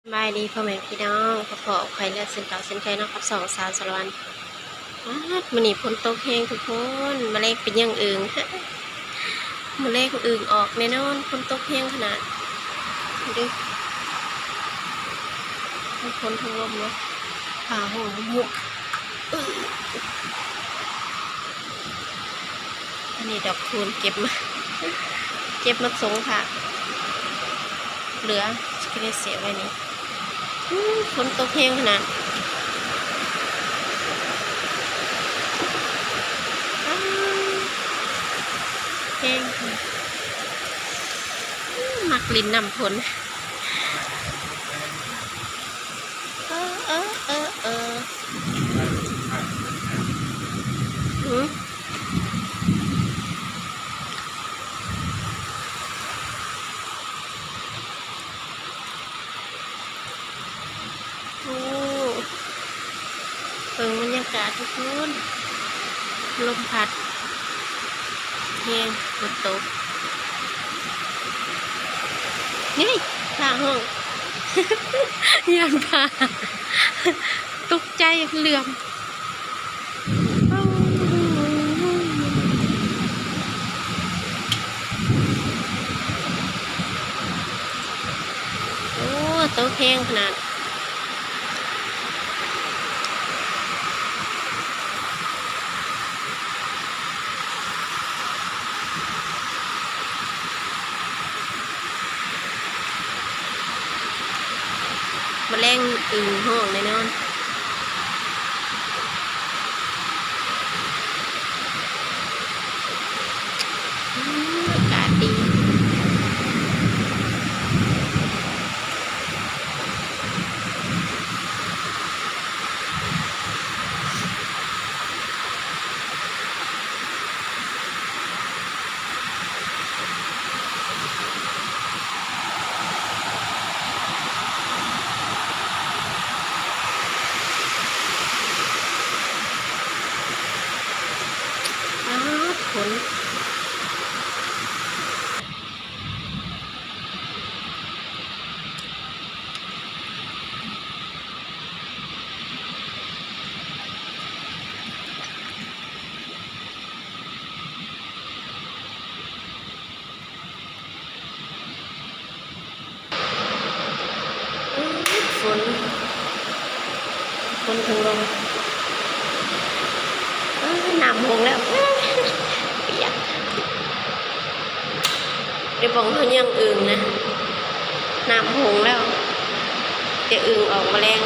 บายดีพ่อแม่พี่น้องขอใครเลือกเส้นเก่าเส้นไก่น้องกับสองสาวสารวันมันนี่ฝนตกแห้งทุกคนมาเลขเป็นยังอื่นมาเลขอื่นออกแน่นอนฝนตกแห้งขนาดดูทั้งฝนทั้งลมเนาะผ่าหัวหมวกอันนี้ดอกคูณเก็บมาส่งค่ะ เหลือก็เลยเสียไว้นี่ฝนตกแห้งขนาดแห้งมักลิ้นนำฝนหืมโอ้เปิงบรรยากาศทุกคนลมพัดแห้งฝนตกนี่ข้างห้อง ยันพาตกใจเหลื่อมโอ้โต๊ะแห้งขนาดมาแรงอึ่งห้องเลยนอนอากาศดีฝนฝนถึงลมน้ำหงแล้วเปียกเดี๋ยวบอกเขายังอึ่งนะน้ำหงแล้วเดี๋ยวอึ่งออกมาแรง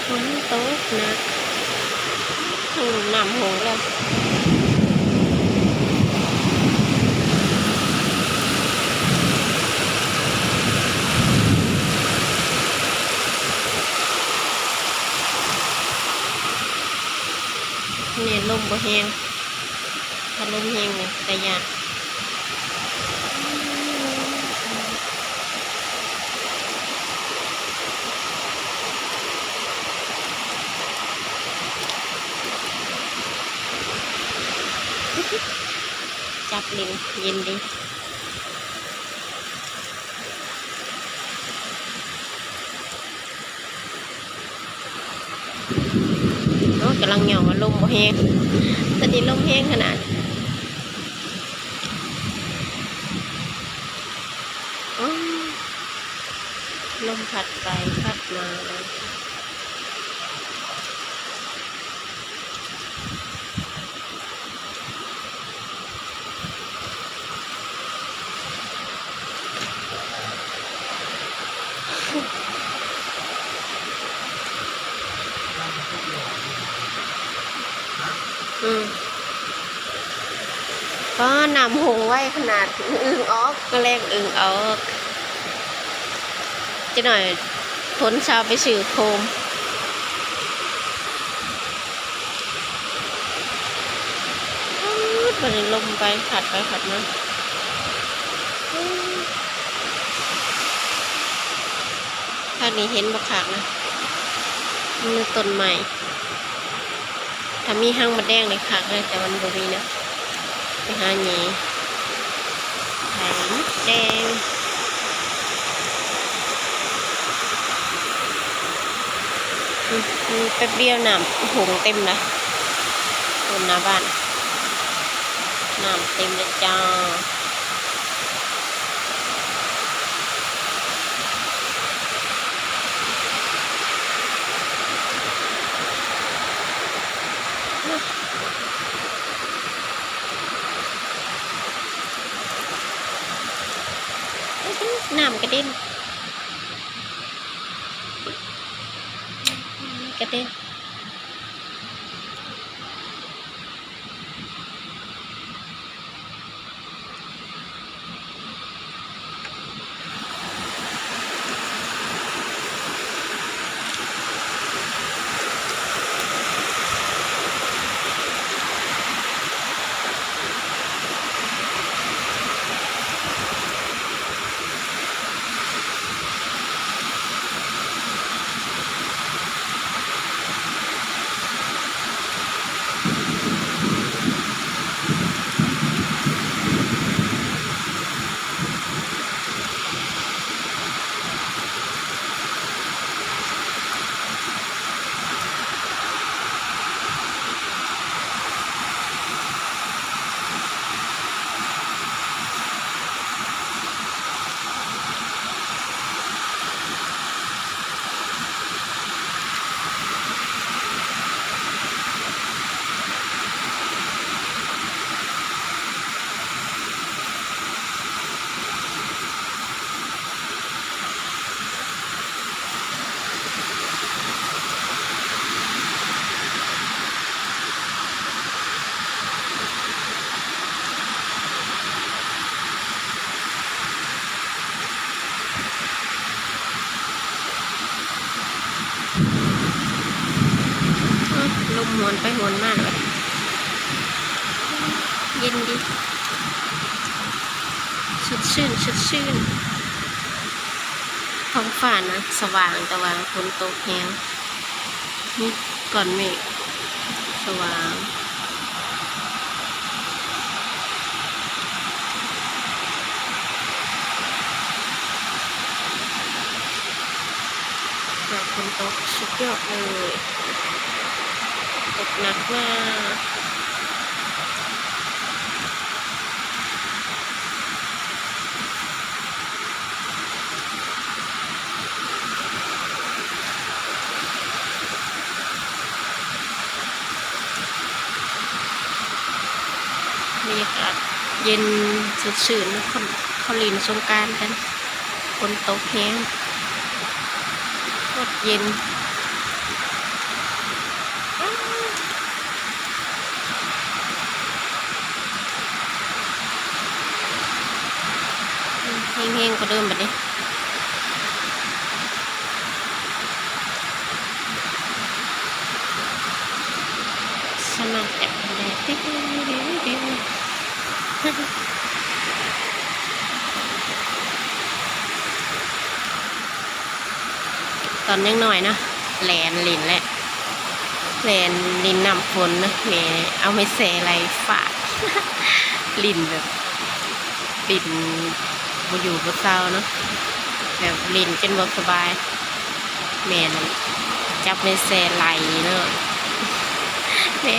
ฝนตกนะทั้งน้ำหงแล้วเนี่ยลมบ่แห้งถ้าลมแห้งเนี่ยแต่ยากจับลิ้นเย็นดีโอ้กำลังเหงาว่าลมบ่แห้งตอนนี้ลมแห้งขนาดลมพัดไปพัดมาเลยก็นำหงไว้ขนาดอึ่งออกก็แรงอึ่งออกจะหน่อยผลชาวไปสื่อโคมมันลมไปขัดไปขัดมา ข้างนี้เห็นบ่ขากนะมันต้นใหม่ถ้ามีห้างมดแดงในขากเลยแต่มันบ่มีนะไปหาหนีไข่มดแดงแป๊บเดียวน้ำหงเต็มนะต้นหน้าบ้านน้ำเต็มเลยจ้าน้ำกระเด็นกระเด็นลมหวนไปหวนมากเลยเย็นดีสดชื่นสดชื่นท้องฟ้านะสว่างแต่ว่าฝนตกแห้งนี่ก่อนเมฆสว่างฝนตกสุดยอดเลยตกหนักมากบรรยากาศเย็นสดชื่นนะเขาลินสงกรานต์กันฝนตกแห้งโคตรเย็นแห้งๆก็เดิมแบบนี้สมัครจับแดดตอนยังหน่อยนะแลนลินแหละแลนลินน้ำฝนนะแม่เอาไม่เสอะไรฝาดลินแบบลินมาอยู่บนเสาเนาะแบบลินจนบกสบายแม่จับไม่เสไหลเนาะแม่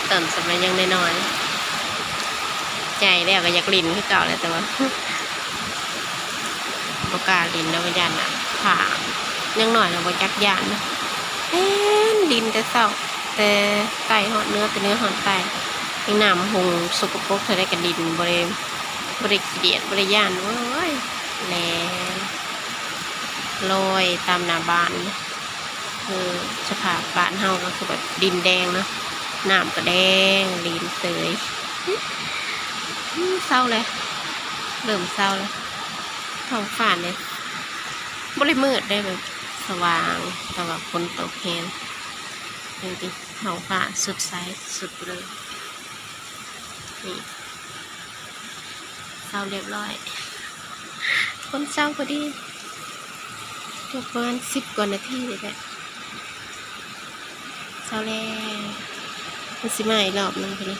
ตอนสมัยยังน้อยๆใจแล้วก็อยากลินคือเก่าเลยแต่ว่าโอกาสลินแล้วยันอ่ะผ่ายังหน่อยเราบจักยานนะลินแต่เศร้าแต่ไตหอดเนื้อแต่เนื้อหอดไตยังน้ำหงสกปรกเธอได้กับดินบริเดียดบริยานเว้ยแลลอยตามหน้าบ้านคือสภาพบ้านเฮาก็คือแบบดินแดงเนาะน้ำก็แดงดินเตยเศร้าเลยเริ่มเศร้าแล้วท้องฟ้าเนี่ยบริมืดได้แบบสว่างแต่ว่าฝนตกแห้งจริงๆท้องฟ้าสุดใสสุดเลยนี่เศร้าเรียบร้อยคนเศร้าพอดี ทุกประมาณ10 กว่านาทีเลยแหละเช้าแล้วมันสิมาอีกรอบหนึงพอดี